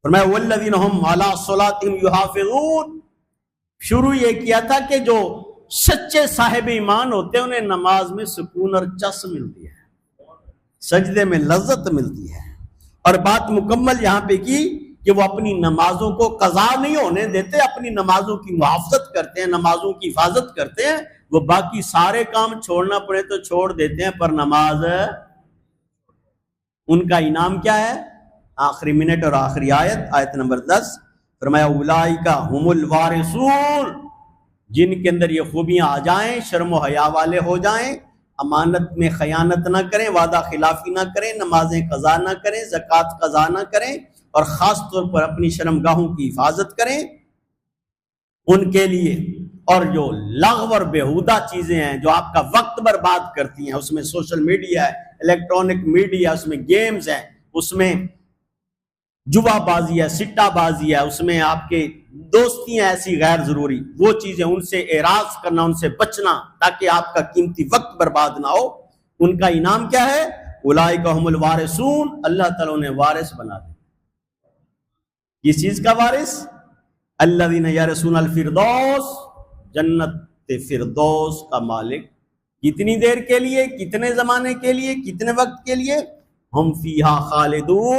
فرمایا والذین هم علی صلاتہم یحافظون، شروع یہ کیا تھا کہ جو سچے صاحب ایمان ہوتے ہیں انہیں نماز میں سکون اور چس ملتی ہے، سجدے میں لذت ملتی ہے، اور بات مکمل یہاں پہ کی کہ وہ اپنی نمازوں کو قضا نہیں ہونے دیتے، اپنی نمازوں کی محافظت کرتے ہیں، نمازوں کی حفاظت کرتے ہیں، وہ باقی سارے کام چھوڑنا پڑے تو چھوڑ دیتے ہیں، پر نماز ان کا انعام کیا ہے؟ آخری منٹ اور آخری آیت نمبر 10، فرمایا اولئک هم الوارثون، جن کے اندر یہ خوبیاں آ جائیں، شرم و حیا والے ہو جائیں، امانت میں خیانت نہ کریں، وعدہ خلافی نہ کریں، نمازیں قضا نہ کریں، زکوٰۃ قضا نہ کریں، اور خاص طور پر اپنی شرمگاہوں کی حفاظت کریں، ان کے لیے، اور جو لغو اور بیہودہ چیزیں ہیں جو آپ کا وقت برباد کرتی ہیں، اس میں سوشل میڈیا ہے، الیکٹرانک میڈیا، اس میں گیمز ہیں، اس میں جوا بازی ہے، سٹا بازی ہے، اس میں آپ کے دوستیاں ایسی غیر ضروری، وہ چیزیں ان سے اعراض کرنا، ان سے بچنا، تاکہ آپ کا قیمتی وقت برباد نہ ہو، ان کا انعام کیا ہے؟ اولئک هم الوارثون، اللہ تعالیٰ انہیں وارث بنا دے۔ کس چیز کا وارث؟ الذین یرثون الفردوس، جنت فردوس کا مالک۔ کتنی دیر کے لیے؟ کتنے زمانے کے لیے؟ کتنے وقت کے لیے؟ ہم فیہا خالدون،